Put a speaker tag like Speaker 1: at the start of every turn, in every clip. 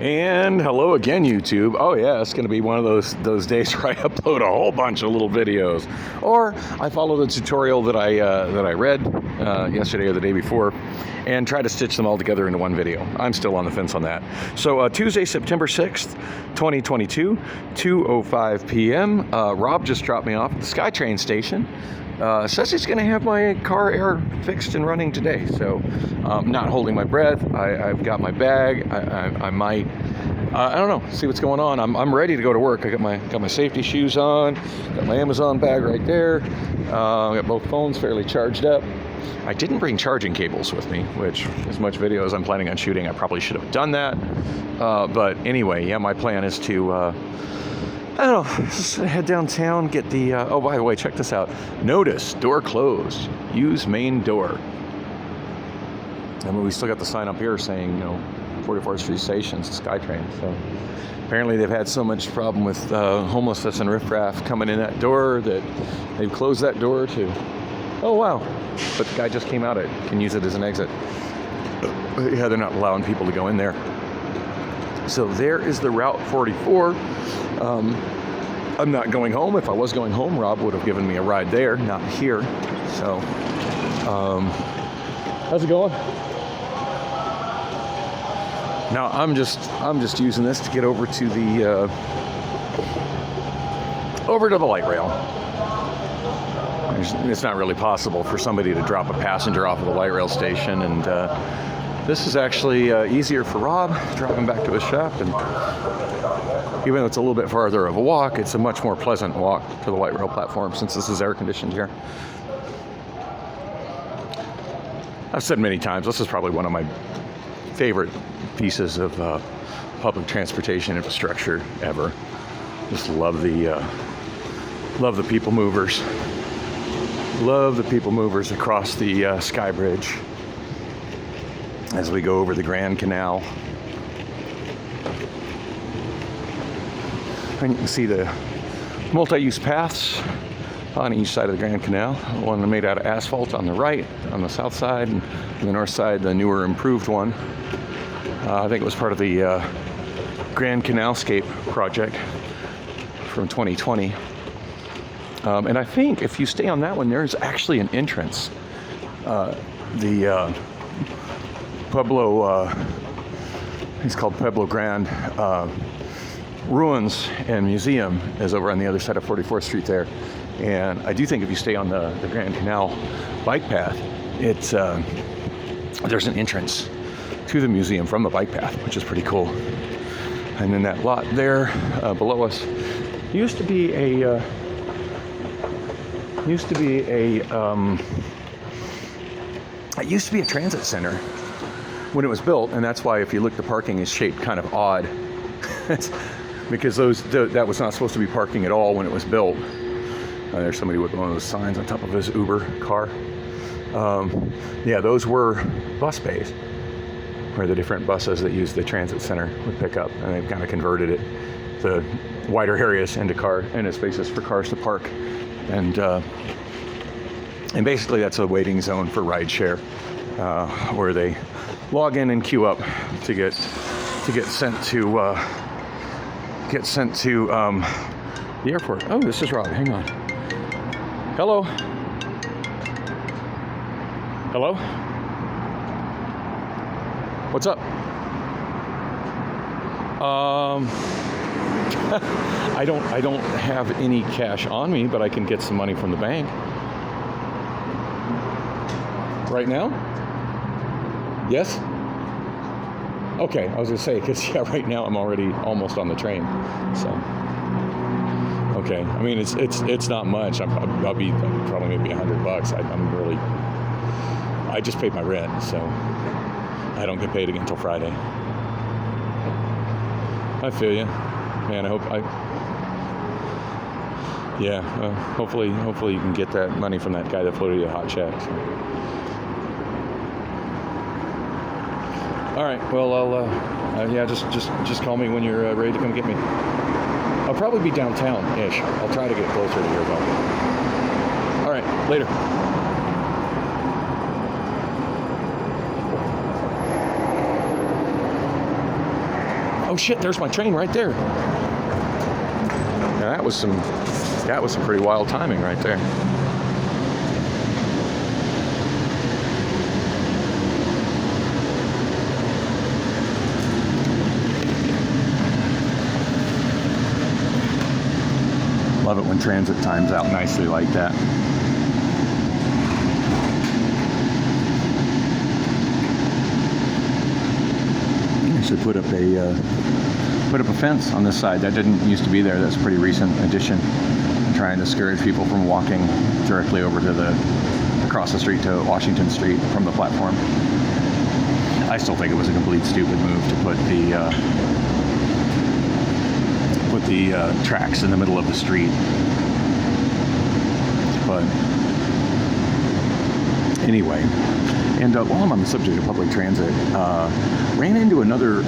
Speaker 1: And hello again, YouTube. Oh yeah, it's going to be one of those days where I upload a whole bunch of little videos, or I follow the tutorial that I read yesterday or the day before, and try to stitch them all together into one video. I'm still on the fence on that. So Tuesday, September 6th, 2022, 2:05 p.m. Rob just dropped me off at the SkyTrain station. Says he's going to have my car air fixed and running today. So not holding my breath. I've got my bag. I might, I don't know, see what's going on. I'm ready to go to work. I got my safety shoes on, got my Amazon bag right there. I got both phones fairly charged up. I didn't bring charging cables with me, which, as much video as I'm planning on shooting, I probably should have done that. But anyway, yeah, my plan is to I don't know, just head downtown, get the, oh, by the way, check this out. Notice, door closed, use main door. And we still got the sign up here saying, 44th Street Station's SkyTrain. So apparently they've had so much problem with homelessness and riffraff coming in that door that they've closed that door to, oh wow. But the guy just came out, it can use it as an exit. But yeah, they're not allowing people to go in there. So there is the Route 44. I'm not going home. If I was going home, Rob would have given me a ride there, not here. So, how's it going? Now I'm just using this to get over to the light rail. It's not really possible for somebody to drop a passenger off of the light rail station, and this is actually easier for Rob, driving back to his shop, and even though it's a little bit farther of a walk, it's a much more pleasant walk to the light rail platform since this is air conditioned here. I've said many times, this is probably one of my favorite pieces of public transportation infrastructure ever. Just love the people movers. Love the people movers across the Sky Bridge as we go over the Grand Canal. And you can see the multi-use paths on each side of the Grand Canal. One made out of asphalt on the right, on the south side, and on the north side, the newer, improved one. I think it was part of the Grand Canalscape project from 2020. And I think if you stay on that one, there's actually an entrance. The Pueblo, it's called Pueblo Grand Ruins and Museum is over on the other side of 44th Street there. And I do think if you stay on the Grand Canal bike path, there's an entrance to the museum from the bike path, which is pretty cool. And then that lot there below us used to be a transit center when it was built, and that's why if you look, the parking is shaped kind of odd. Because that was not supposed to be parking at all when it was built. There's somebody with one of those signs on top of his Uber car. Yeah, those were bus bays, where the different buses that use the transit center would pick up, and they've kind of converted it, the wider areas into spaces for cars to park, and basically that's a waiting zone for rideshare, where they log in and queue up to get sent to the airport. Oh, this is Rob. Hang on. Hello. Hello. What's up? I don't have any cash on me, but I can get some money from the bank. Right now? Yes? Okay, I was gonna say, because yeah, right now I'm already almost on the train, so. Okay, I mean, it's not much. I'll be probably maybe $100. I just paid my rent, so I don't get paid again until Friday. I feel you, man. Hopefully you can get that money from that guy that floated you a hot check. So. All right. Well, I'll just call me when you're ready to come get me. I'll probably be downtown-ish. I'll try to get closer to here, though. All right. Later. Oh shit, there's my train right there. Now that was some pretty wild timing right there. Love it when transit times out nicely like that. I should put up a fence on this side. That didn't used to be there. That's a pretty recent addition. I'm trying to discourage people from walking directly over to across the street to Washington Street from the platform. I still think it was a complete stupid move to put the tracks in the middle of the street. But anyway, and while I'm on the subject of public transit, ran into another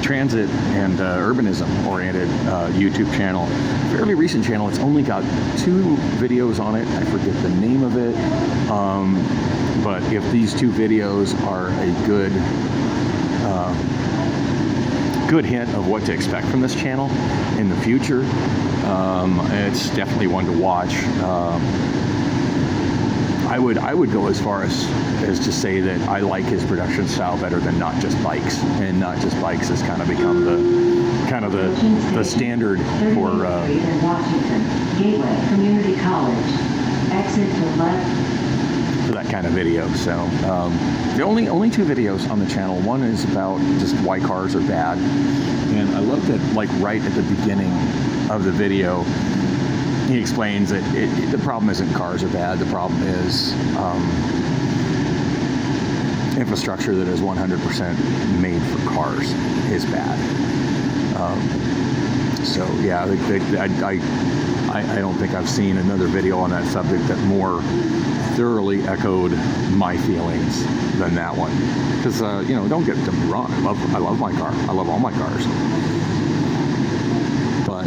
Speaker 1: transit and urbanism-oriented YouTube channel, fairly recent channel. It's only got 2 videos on it. I forget the name of it, but if these 2 videos are a good hint of what to expect from this channel in the future, it's definitely one to watch. I would go as far as to say that I like his production style better than Not Just Bikes, and Not Just Bikes has kind of become the standard for
Speaker 2: Washington Gateway Community College. Exit to left.
Speaker 1: For that kind of video. So the only 2 videos on the channel. One is about just why cars are bad, and I love that, like, right at the beginning of the video he explains that the problem isn't cars are bad. The problem is infrastructure that is 100% made for cars is bad. So yeah, I don't think I've seen another video on that subject that more thoroughly echoed my feelings than that one. Because don't get me wrong, I love my car. I love all my cars. But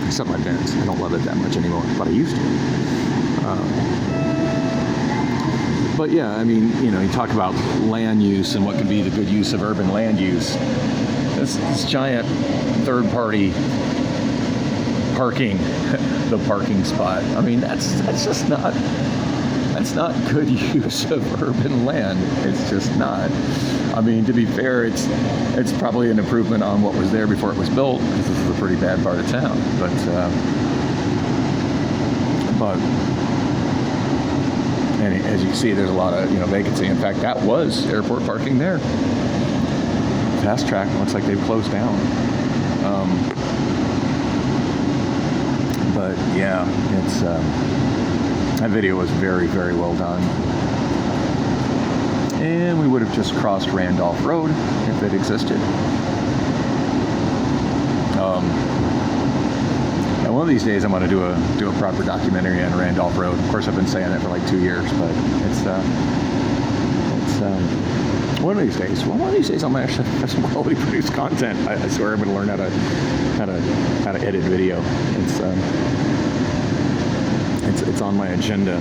Speaker 1: except my Benz, I don't love it that much anymore, but I used to. But yeah, I mean, you talk about land use and what can be the good use of urban land use. This giant third-party parking, the parking spot. I mean, that's just not. That's not good use of urban land. It's just not. I mean, to be fair, it's probably an improvement on what was there before it was built, because this is a pretty bad part of town. But and as you can see, there's a lot of vacancy. In fact, that was airport parking there. Fast Track looks like they've closed down. But yeah, it's. That video was very, very well done. And we would have just crossed Randolph Road if it existed. And one of these days I'm going to do a proper documentary on Randolph Road. Of course, I've been saying that for like 2 years, but it's one of these days. Well, one of these days I'm going to actually have some quality produced content. I swear I'm going to learn how to edit video. It's on my agenda.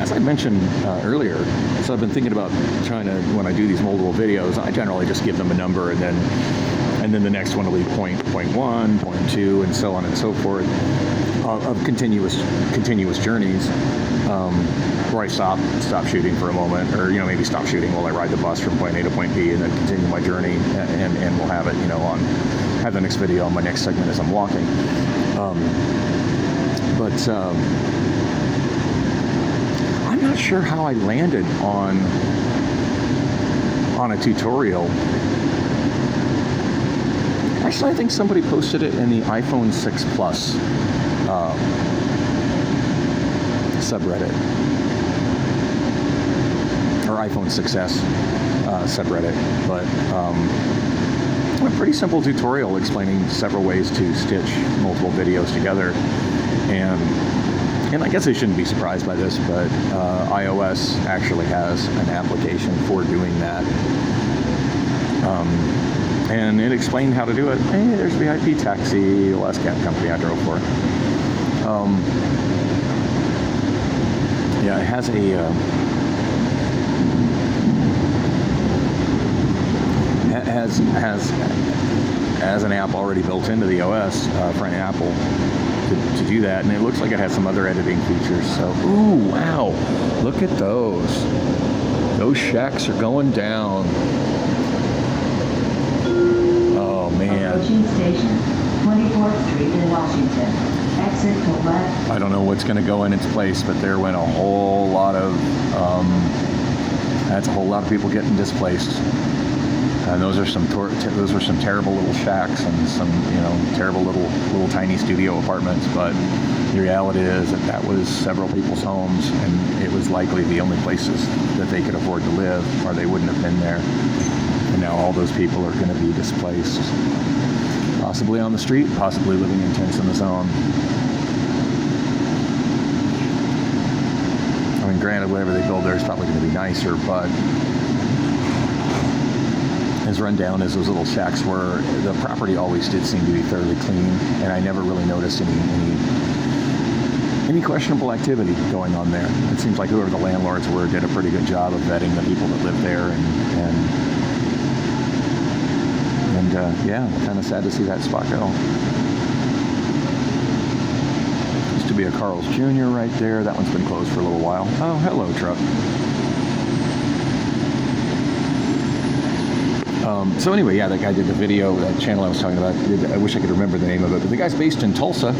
Speaker 1: As I mentioned earlier, so I've been thinking about trying to, when I do these multiple videos, I generally just give them a number, and then the next one will be point 1, point 2, and so on and so forth, of continuous journeys, where I stop shooting for a moment, or maybe stop shooting while I ride the bus from point A to point B, and then continue my journey, and we'll have it have the next video on my next segment as I'm walking. But I'm not sure how I landed on a tutorial. Actually, I think somebody posted it in the iPhone 6 Plus subreddit, or iPhone 6S subreddit. But a pretty simple tutorial explaining several ways to stitch multiple videos together. And I guess I shouldn't be surprised by this, but iOS actually has an application for doing that. And it explained how to do it. Hey, there's VIP Taxi, the last cab company I drove for. Yeah, it has has an app already built into the OS for an Apple to do that, and it looks like it has some other editing features. So, ooh, wow, look at those. Those shacks are going down. Oh man.
Speaker 2: Approaching station, 24th Street in Washington. Exit to left.
Speaker 1: I don't know what's going to go in its place, but there went a whole lot of that's a whole lot of people getting displaced. And those are some terrible little shacks and some terrible little tiny studio apartments. But the reality is that was several people's homes, and it was likely the only places that they could afford to live, or they wouldn't have been there. And now all those people are going to be displaced, possibly on the street, possibly living in tents in the zone. I mean, granted, whatever they build there is probably going to be nicer, but as run down as those little shacks were, the property always did seem to be fairly clean, and I never really noticed any questionable activity going on there. It seems like whoever the landlords were did a pretty good job of vetting the people that lived there, and yeah, kind of sad to see that spot go. Used to be a Carl's Jr. right there. That one's been closed for a little while. Oh, hello, truck. So anyway, yeah, that guy did the video, that channel I was talking about. I wish I could remember the name of it, but the guy's based in Tulsa.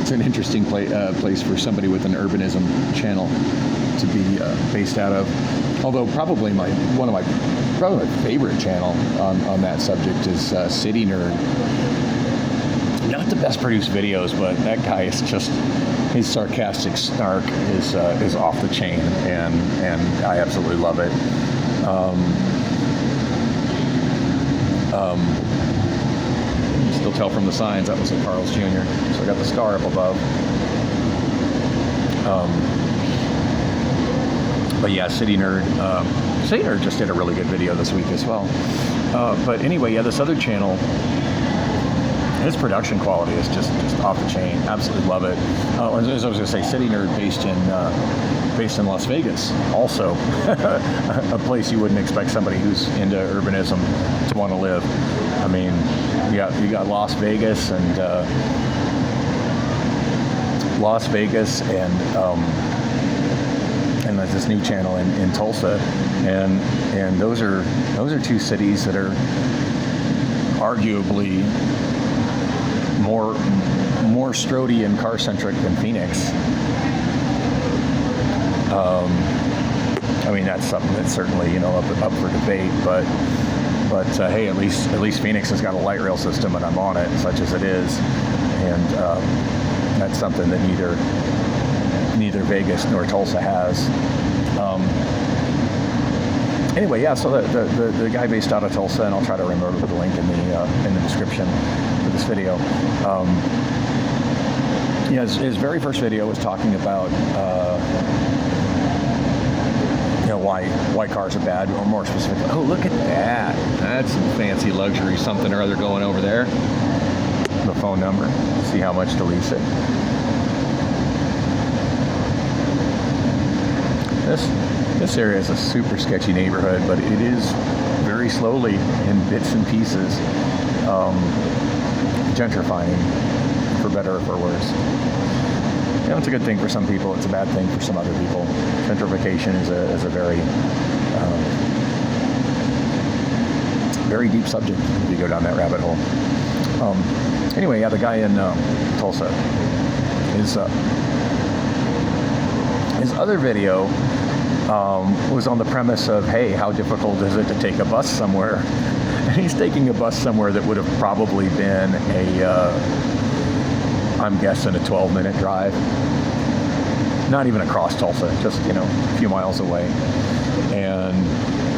Speaker 1: It's an interesting place for somebody with an urbanism channel to be based out of. Although probably my favorite channel on that subject is City Nerd. Not the best produced videos, but that guy is just, his sarcastic snark is off the chain, and I absolutely love it. You can still tell from the signs that was a Carl's Jr. So I got the star up above. But yeah, City Nerd just did a really good video this week as well. But anyway, yeah, this other channel, his production quality is just off the chain. Absolutely love it. As I was going to say, City Nerd based in Las Vegas, also a place you wouldn't expect somebody who's into urbanism to want to live. I mean, you got Las Vegas and there's this new channel in Tulsa, and those are two cities that are arguably more Strody and car centric than Phoenix. I mean, that's something that's certainly up for debate, but hey, at least Phoenix has got a light rail system, and I'm on it, such as it is, and that's something that neither Vegas nor Tulsa has. Anyway, yeah. So the guy based out of Tulsa, and I'll try to remember the link in the description for this video. His very first video was talking about why cars are bad, or more specifically, oh, look at that. That's some fancy luxury something or other going over there. The phone number. See how much to lease it. This area is a super sketchy neighborhood, but it is very slowly, in bits and pieces, gentrifying, for better or for worse. It's a good thing for some people. It's a bad thing for some other people. Gentrification is a very deep subject if you go down that rabbit hole. Anyway, yeah, the guy in Tulsa, his other video was on the premise of, hey, how difficult is it to take a bus somewhere? And he's taking a bus somewhere that would have probably been I'm guessing a 12-minute drive. Not even across Tulsa, just, a few miles away. And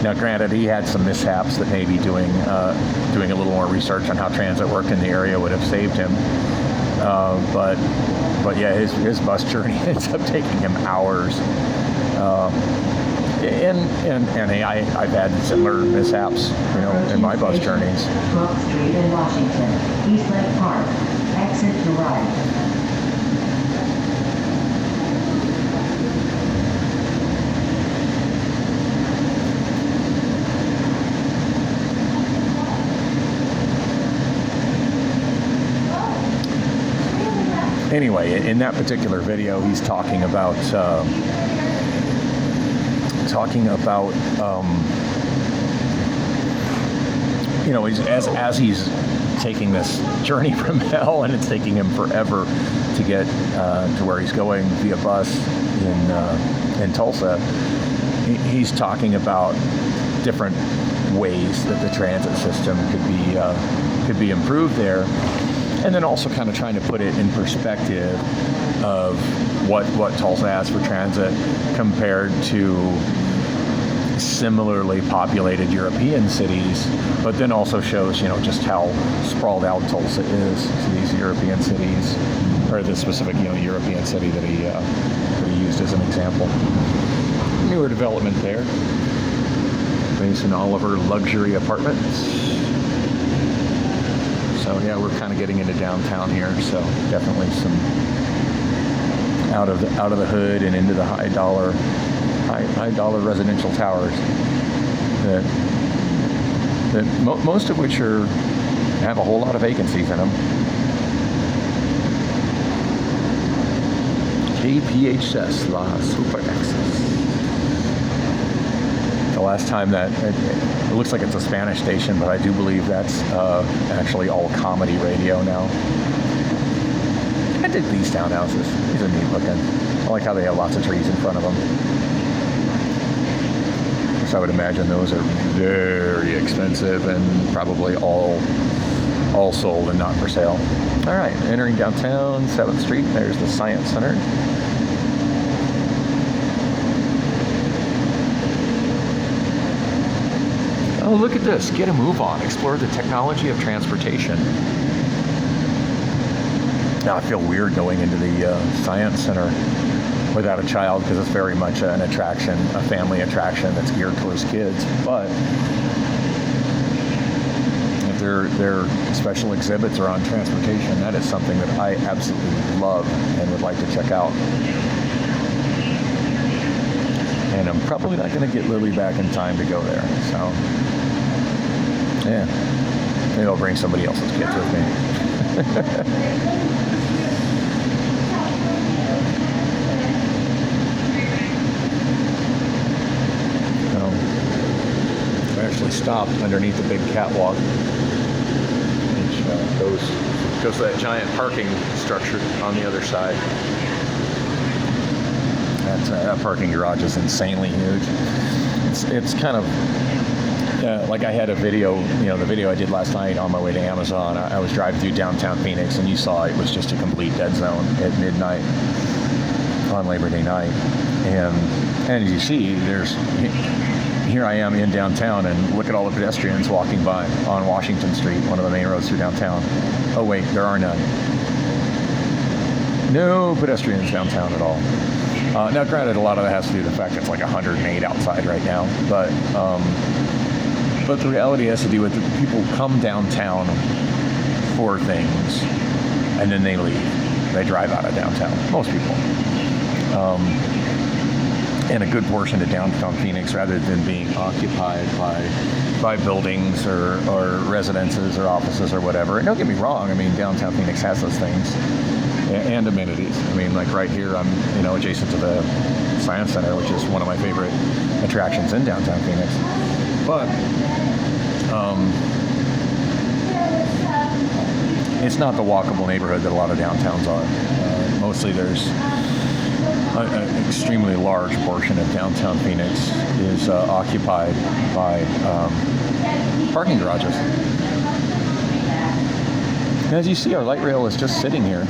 Speaker 1: now, granted, he had some mishaps that maybe doing a little more research on how transit worked in the area would have saved him. But yeah, his bus journey ends up taking him hours. And hey, I've had similar mishaps, in my bus journeys.
Speaker 2: 12th Street in Washington, East Lake Park, exit to right.
Speaker 1: Anyway, in that particular video, he's talking about you know, as he's taking this journey from hell, and it's taking him forever to get to where he's going via bus in Tulsa. He's talking about different ways that the transit system could be improved there, and then also kind of trying to put it in perspective of what Tulsa has for transit compared to similarly populated European cities, but then also shows, you know, just how sprawled out Tulsa is to these European cities, or the specific, you know, European city that he used as an example. Newer development there. Mason Oliver luxury apartments. So yeah, we're kind of getting into downtown here, so definitely some out of the hood and into the high dollar residential towers that most of which have a whole lot of vacancies in them. KPHS La Super Access. The last time that it looks like it's a Spanish station, but I do believe that's actually all comedy radio now. I dig these townhouses. These are neat looking. I like how they have lots of trees in front of them. So I would imagine those are very expensive and probably all sold and not for sale. All right, entering downtown, 7th Street. There's the Science Center. Oh, look at this. Get a move on. Explore the technology of transportation. Now, I feel weird going into the Science Center without a child, because it's very much an attraction, a family attraction that's geared towards kids. But if their special exhibits are on transportation, that is something that I absolutely love and would like to check out. And I'm probably not going to get Lily back in time to go there. So, yeah, maybe I'll bring somebody else's kids with me. Stopped underneath the big catwalk, which goes to that giant parking structure on the other side. That parking garage is insanely huge. It's kind of like I had a video, you know, the video I did last night on my way to Amazon. I was driving through downtown Phoenix, and you saw it was just a complete dead zone at midnight on Labor Day night. And as you see, here I am in downtown, and look at all the pedestrians walking by on Washington Street, one of the main roads through downtown. Oh wait, there are none. No pedestrians downtown at all. Now granted, a lot of that has to do with the fact it's like 108 outside right now, but the reality has to do with the people come downtown for things, and then they leave. They drive out of downtown, most people. And a good portion of downtown Phoenix, rather than being occupied by buildings or residences or offices or whatever. And don't get me wrong, I mean, downtown Phoenix has those things and amenities. I mean, like right here, I'm, you know, adjacent to the Science Center, which is one of my favorite attractions in downtown Phoenix. But it's not the walkable neighborhood that a lot of downtowns are. Mostly there's an extremely large portion of downtown Phoenix is occupied by parking garages. And as you see, our light rail is just sitting here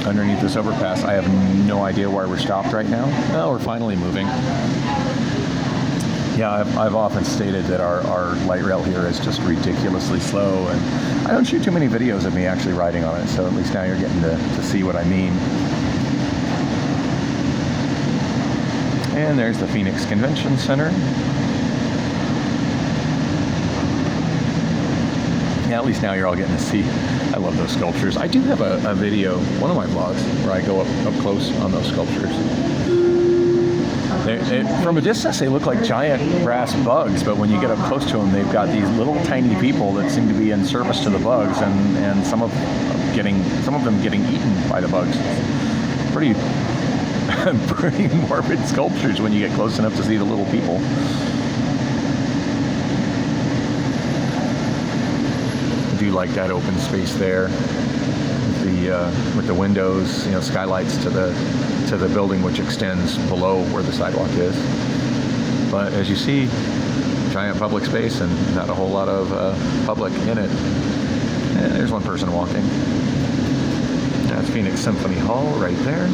Speaker 1: underneath this overpass. I have no idea why we're stopped right now. No, we're finally moving. Yeah, I've often stated that our light rail here is just ridiculously slow, and I don't shoot too many videos of me actually riding on it, so at least now you're getting to see what I mean. And there's the Phoenix Convention Center. Yeah, at least now you're all getting to see. I love those sculptures. I do have a video, one of my vlogs, where I go up close on those sculptures. From a distance, they look like giant brass bugs, but when you get up close to them, they've got these little tiny people that seem to be in service to the bugs, and some of them getting eaten by the bugs. Pretty pretty morbid sculptures when you get close enough to see the little people. I do like that open space there, with the windows, skylights to the building, which extends below where the sidewalk is. But as you see, giant public space and not a whole lot of public in it. And there's one person walking. That's Phoenix Symphony Hall right there.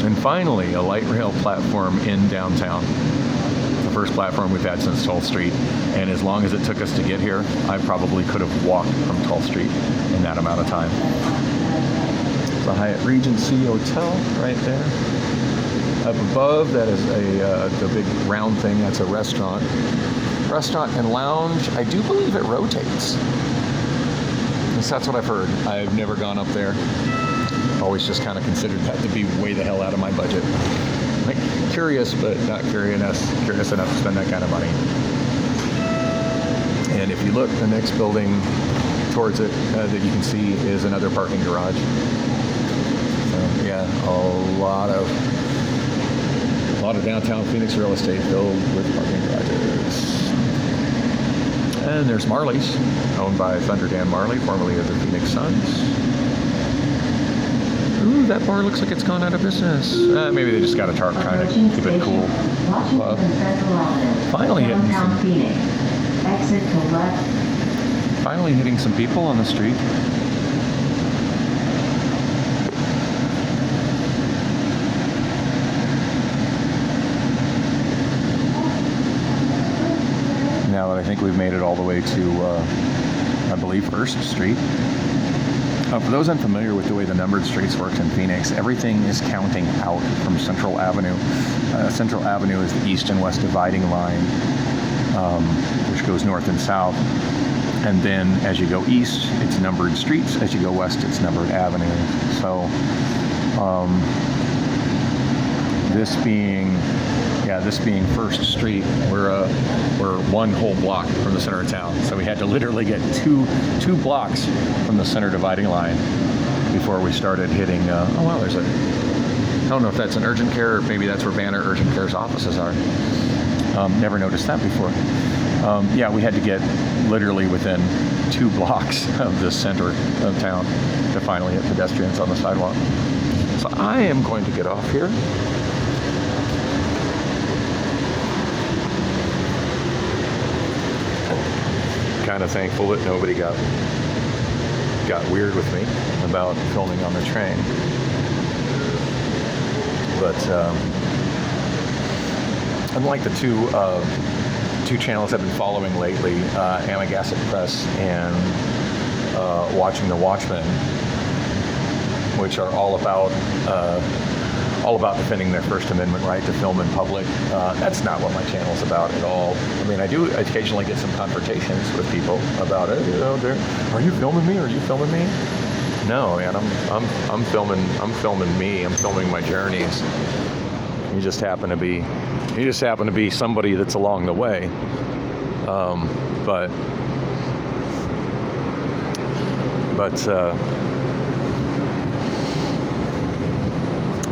Speaker 1: And finally, a light rail platform in downtown. The first platform we've had since 12th Street. And as long as it took us to get here, I probably could have walked from 12th Street in that amount of time. The Hyatt Regency Hotel right there. Up above, that is the big round thing. That's a restaurant. Restaurant and lounge. I do believe it rotates. At least that's what I've heard. I've never gone up there. Always just kind of considered that to be way the hell out of my budget. Like, curious, but not curious enough to spend that kind of money. And if you look, the next building towards it that you can see is another parking garage. So yeah, a lot of downtown Phoenix real estate filled with parking garages. And there's Marley's, owned by Thunder Dan Marley, formerly of the Phoenix Suns. Ooh, that bar looks like it's gone out of business. Maybe they just got a tarp trying to keep it cool. Finally hitting some people on the street. Now that I think we've made it all the way to, I believe, 1st Street. For those unfamiliar with the way the numbered streets works in Phoenix, everything is counting out from Central Avenue. Central Avenue is the east and west dividing line, which goes north and south. And then as you go east, it's numbered streets. As you go west, it's numbered avenues. So this being 1st Street, we're one whole block from the center of town. So we had to literally get two blocks from the center dividing line before we started hitting. I don't know if that's an urgent care or maybe that's where Banner Urgent Care's offices are. Never noticed that before. Yeah, we had to get literally within 2 blocks of the center of town to finally hit pedestrians on the sidewalk. So I am going to get off here. Kind of thankful that nobody got weird with me about filming on the train. But unlike the two channels I've been following lately, Amagassic Press and Watching the Watchmen, which are all about defending their First Amendment right to film in public. That's not what my channel's about at all. I mean, I do occasionally get some confrontations with people about it. Are you filming me? Are you filming me? No, man. I'm filming me. I'm filming my journeys. You just happen to be somebody that's along the way.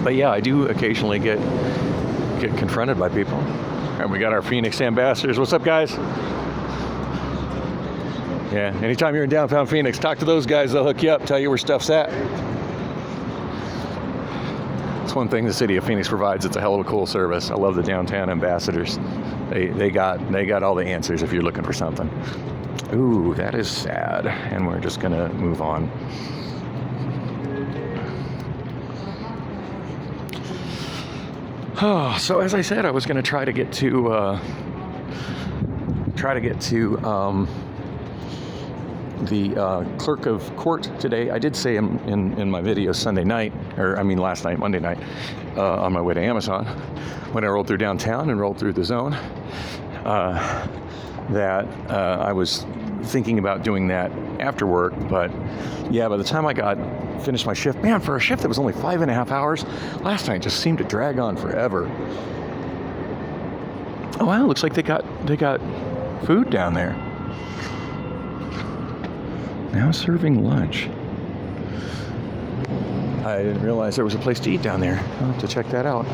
Speaker 1: But yeah, I do occasionally get confronted by people. And we got our Phoenix ambassadors. What's up, guys? Yeah, anytime you're in downtown Phoenix, talk to those guys. They'll hook you up, tell you where stuff's at. It's one thing the city of Phoenix provides. It's a hell of a cool service. I love the downtown ambassadors. They got all the answers if you're looking for something. Ooh, that is sad. And we're just gonna move on. Oh, so as I said, I was going to try to get to the clerk of court today. I did say in my video last night, Monday night, on my way to Amazon, when I rolled through downtown and rolled through the zone. that I was thinking about doing that after work. But yeah, by the time I finished my shift, man, for a shift that was only 5.5 hours, last night just seemed to drag on forever. Oh wow, looks like they got food down there. Now serving lunch. I didn't realize there was a place to eat down there. I'll have to check that out.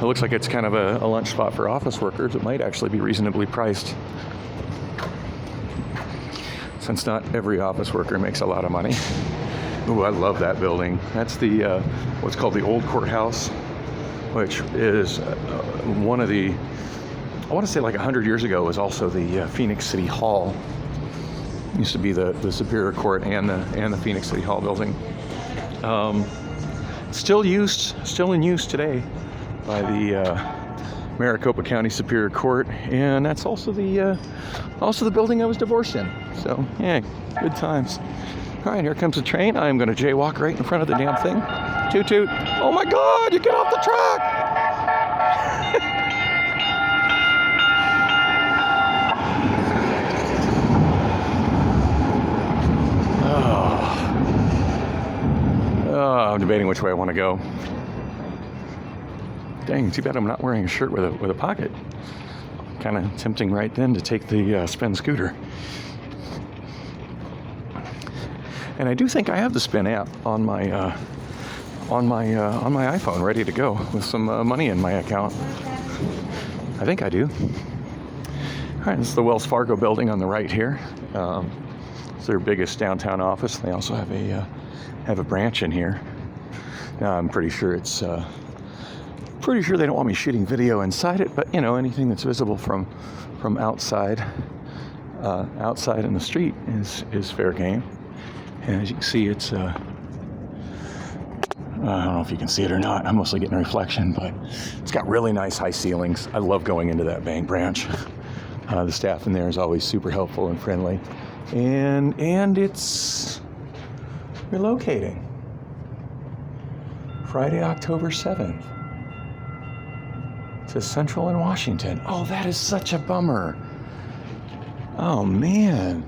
Speaker 1: It looks like it's kind of a lunch spot for office workers. It might actually be reasonably priced, since not every office worker makes a lot of money. Ooh, I love that building. That's the what's called the old courthouse, which is one of the, I want to say like 100 years ago, was also the Phoenix City Hall. It used to be the Superior Court and the Phoenix City Hall building. Still in use today by the Maricopa County Superior Court, and that's also the building I was divorced in. So yeah, good times. All right, here comes the train. I'm going to jaywalk right in front of the damn thing. Toot toot! Oh my God! You get off the track! I'm debating which way I want to go. Dang, too bad I'm not wearing a shirt with a pocket. Kind of tempting right then to take the spin scooter. And I do think I have the spin app on my iPhone ready to go with some money in my account. I think I do. All right, this is the Wells Fargo building on the right here. It's their biggest downtown office. They also have a branch in here. Now I'm pretty sure they don't want me shooting video inside it, but you know, anything that's visible from outside in the street is fair game. And as you can see, it's I don't know if you can see it or not. I'm mostly getting a reflection, but it's got really nice high ceilings. I love going into that bank branch. The staff in there is always super helpful and friendly, and it's relocating Friday, October 7th to Central and Washington. Oh, that is such a bummer. Oh man.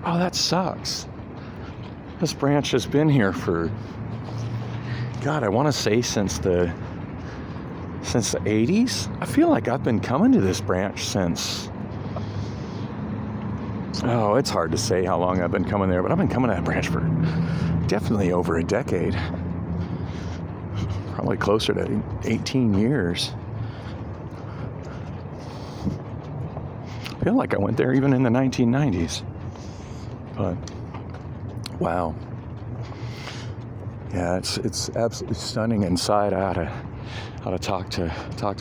Speaker 1: Oh, that sucks. This branch has been here for, God, I want to say since the 80s. I feel like I've been coming to this branch since, oh, it's hard to say how long I've been coming there, but I've been coming to that branch for definitely over a decade. Probably closer to 18 years. I feel like I went there even in the 1990s. But wow. Yeah, it's absolutely stunning inside. I ought to talk to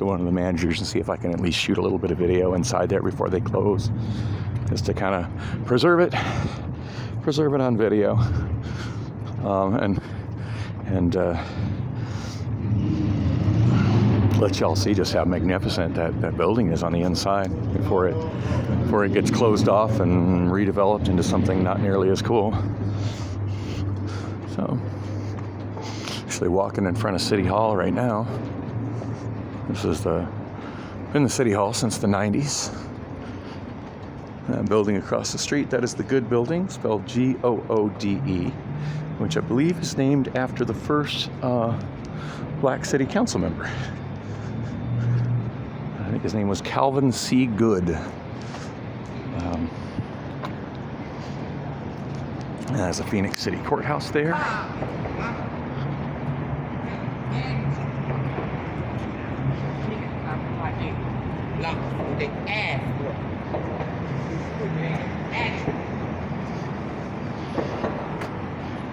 Speaker 1: one of the managers and see if I can at least shoot a little bit of video inside there before they close, just to kind of preserve it on video, and let y'all see just how magnificent that building is on the inside before it gets closed off and redeveloped into something not nearly as cool. So, actually walking in front of City Hall right now. This is been the City Hall since the 90s. That building across the street, that is the Good Building, spelled G-O-O-D-E, which I believe is named after the first Black City Council member. I think his name was Calvin C. Good. There's a Phoenix City Courthouse there.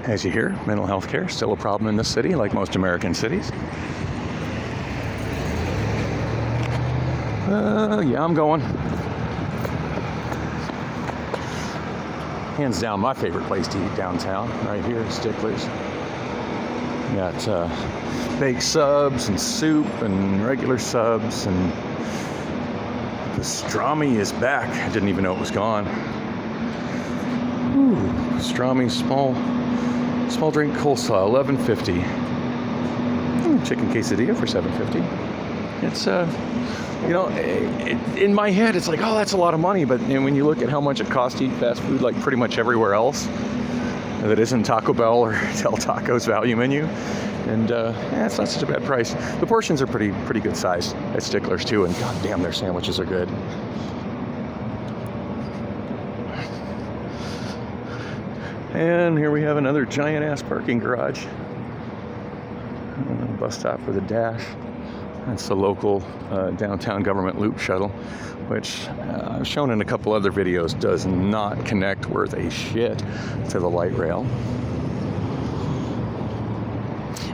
Speaker 1: As you hear, mental health care is still a problem in this city, like most American cities. Yeah, I'm going. Hands down, my favorite place to eat downtown, right here, Stickler's. You got baked subs and soup and regular subs, and pastrami is back. I didn't even know it was gone. Ooh, pastrami small drink coleslaw, $11.50. Chicken quesadilla for $7.50. It's You know, in my head, it's like, oh, that's a lot of money. But when you look at how much it costs to eat fast food, like pretty much everywhere else that isn't Taco Bell or Del Taco's value menu, and it's not such a bad price. The portions are pretty good size at Stickler's too, and goddamn, their sandwiches are good. And here we have another giant ass parking garage. Bus stop for the Dash. That's the local downtown government loop shuttle, which I've shown in a couple other videos does not connect worth a shit to the light rail.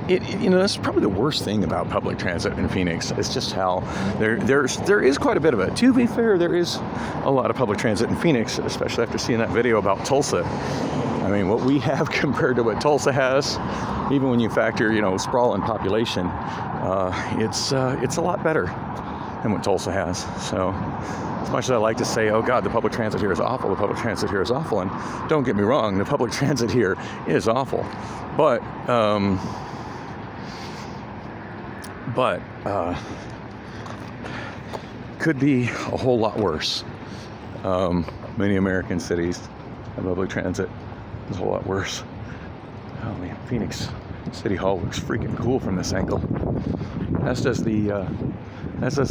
Speaker 1: That's probably the worst thing about public transit in Phoenix. It's just how there is quite a bit of it. To be fair, there is a lot of public transit in Phoenix, especially after seeing that video about Tulsa. I mean, what we have compared to what Tulsa has, even when you factor, sprawl and population, it's a lot better than what Tulsa has. So, as much as I like to say, oh God, the public transit here is awful, and don't get me wrong, the public transit here is awful, but could be a whole lot worse. Many American cities have public transit is a whole lot worse. Oh man, Phoenix City Hall looks freaking cool from this angle. As does the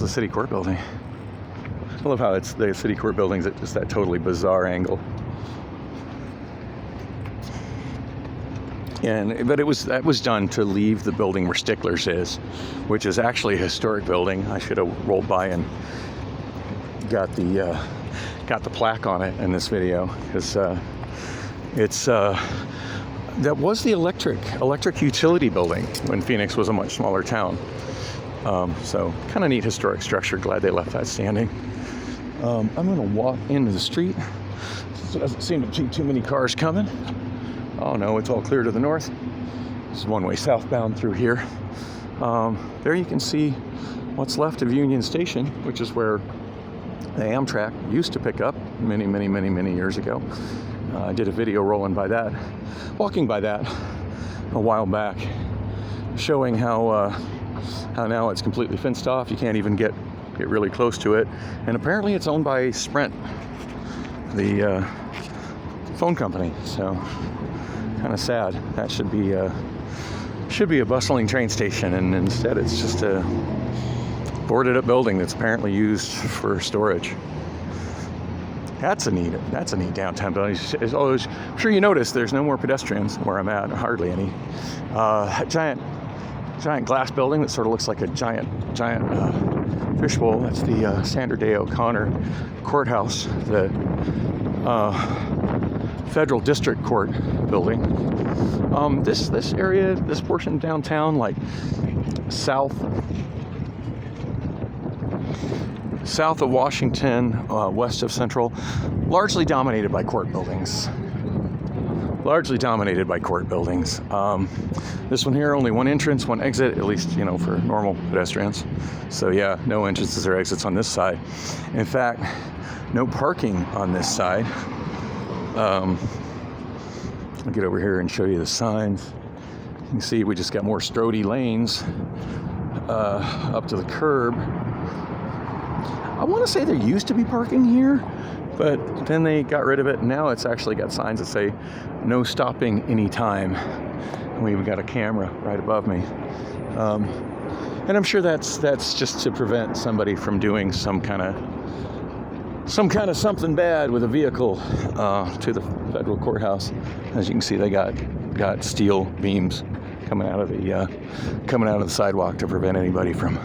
Speaker 1: city court building. I love how it's the city court building's at just that totally bizarre angle. But that was done to leave the building where Stickler's is, which is actually a historic building. I should have rolled by and got the plaque on it in this video, because that was the electric utility building when Phoenix was a much smaller town. So kind of neat historic structure. Glad they left that standing. I'm going to walk into the street. There doesn't seem to be too many cars coming. Oh no, it's all clear to the north. This is one-way southbound through here. There you can see what's left of Union Station, which is where the Amtrak used to pick up many years ago. I did a video walking by that a while back, showing how now it's completely fenced off. You can't even get really close to it, and apparently it's owned by Sprint, the phone company. So kind of sad. That should be a bustling train station, and instead it's just a boarded up building that's apparently used for storage. That's a neat downtown building. I'm sure you noticed there's no more pedestrians where I'm at, hardly any. Giant glass building that sort of looks like a giant fishbowl. That's the Sandra Day O'Connor courthouse, the Federal District Court building. This area, this portion of downtown, like south of Washington, west of Central, largely dominated by court buildings. This one here, only one entrance, one exit, at least, for normal pedestrians. So yeah, no entrances or exits on this side. In fact, no parking on this side. I'll get over here and show you the signs. You can see we just got more Strode lanes up to the curb. I want to say there used to be parking here, but then they got rid of it. Now it's actually got signs that say no stopping anytime. We've got a camera right above me. And I'm sure that's just to prevent somebody from doing some kind of something bad with a vehicle to the federal courthouse. As you can see, they got steel beams coming out of the sidewalk to prevent anybody from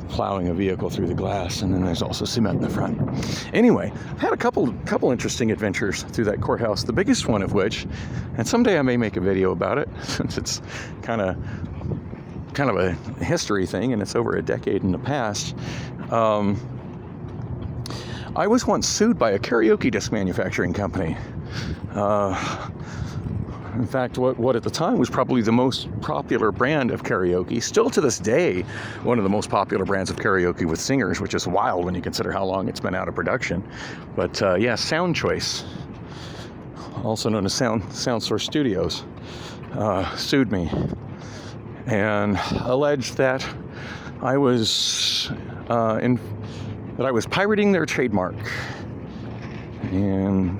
Speaker 1: plowing a vehicle through the glass. And then there's also cement in the front. Anyway, I've had a couple interesting adventures through that courthouse. The biggest one of which, and someday I may make a video about it, since it's kind of a history thing and it's over a decade in the past. I was once sued by a karaoke disc manufacturing company. In fact, what at the time was probably the most popular brand of karaoke, still to this day, one of the most popular brands of karaoke with singers, which is wild when you consider how long it's been out of production. But Sound Choice, also known as Sound Source Studios, sued me and alleged that I was that I was pirating their trademark, and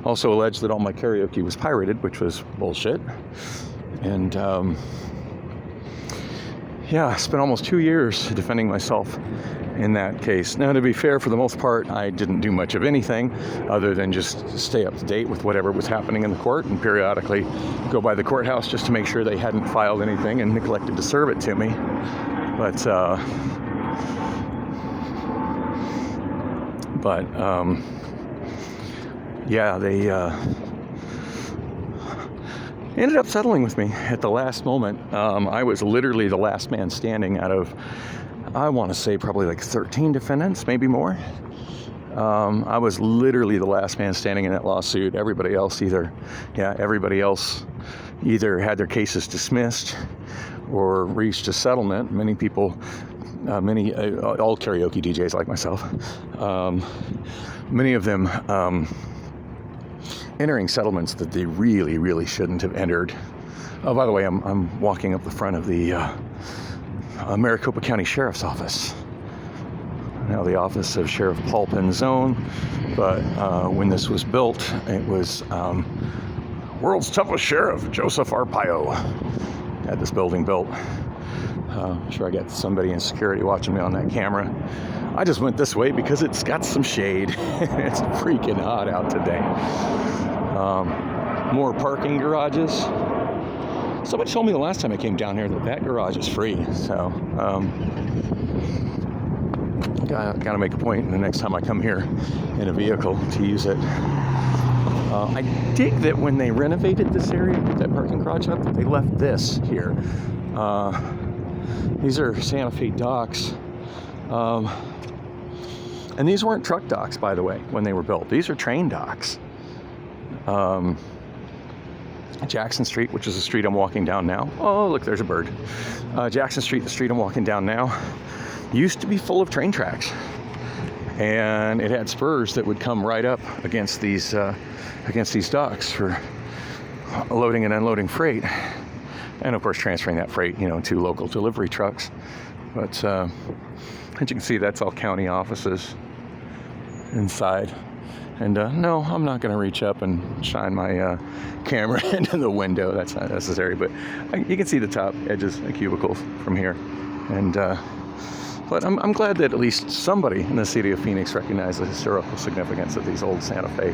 Speaker 1: also alleged that all my karaoke was pirated, which was bullshit. And yeah, I spent almost 2 years defending myself in that case. Now, to be fair, for the most part, I didn't do much of anything other than just stay up to date with whatever was happening in the court and periodically go by the courthouse just to make sure they hadn't filed anything and neglected to serve it to me. But yeah, they ended up settling with me at the last moment. I was literally the last man standing out of, I want to say, probably like 13 defendants, maybe more. I was literally the last man standing in that lawsuit. Everybody else either had their cases dismissed or reached a settlement. Many people, all karaoke DJs like myself, many of them entering settlements that they really, really shouldn't have entered. Oh, by the way, I'm walking up the front of the Maricopa County Sheriff's Office. Now the office of Sheriff Paul Penzone, but when this was built, it was world's toughest sheriff, Joseph Arpaio, had this building built. I'm sure I got somebody in security watching me on that camera. I just went this way because it's got some shade. It's freaking hot out today. More parking garages. Somebody told me the last time I came down here that garage is free. So gotta make a point the next time I come here in a vehicle to use it. I dig that when they renovated this area, put that parking garage up, that they left this here. These are Santa Fe docks. And these weren't truck docks, by the way, when they were built. These are train docks. Jackson Street, which is the street I'm walking down now. Oh, look, there's a bird. Jackson Street, the street I'm walking down now, used to be full of train tracks. And it had spurs that would come right up against these docks for loading and unloading freight. And of course, transferring that freight, to local delivery trucks. But as you can see, that's all county offices inside. And no, I'm not going to reach up and shine my camera into the window. That's not necessary. But you can see the top edges of cubicles from here. And but I'm glad that at least somebody in the city of Phoenix recognized the historical significance of these old Santa Fe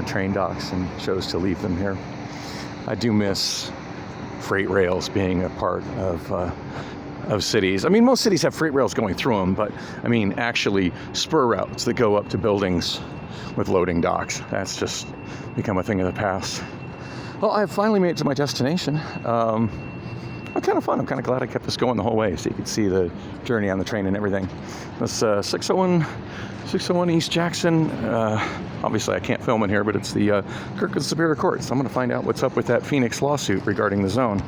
Speaker 1: train docks and chose to leave them here. I do miss freight rails being a part of cities. I mean, most cities have freight rails going through them, but I mean, actually spur routes that go up to buildings with loading docks. That's just become a thing of the past. Well, I've finally made it to my destination. Kind of fun. I'm kind of glad I kept this going the whole way so you could see the journey on the train and everything. That's 601 East Jackson. Obviously, I can't film in here, but it's the Kirk and Superior Court. So I'm going to find out what's up with that Phoenix lawsuit regarding the zone.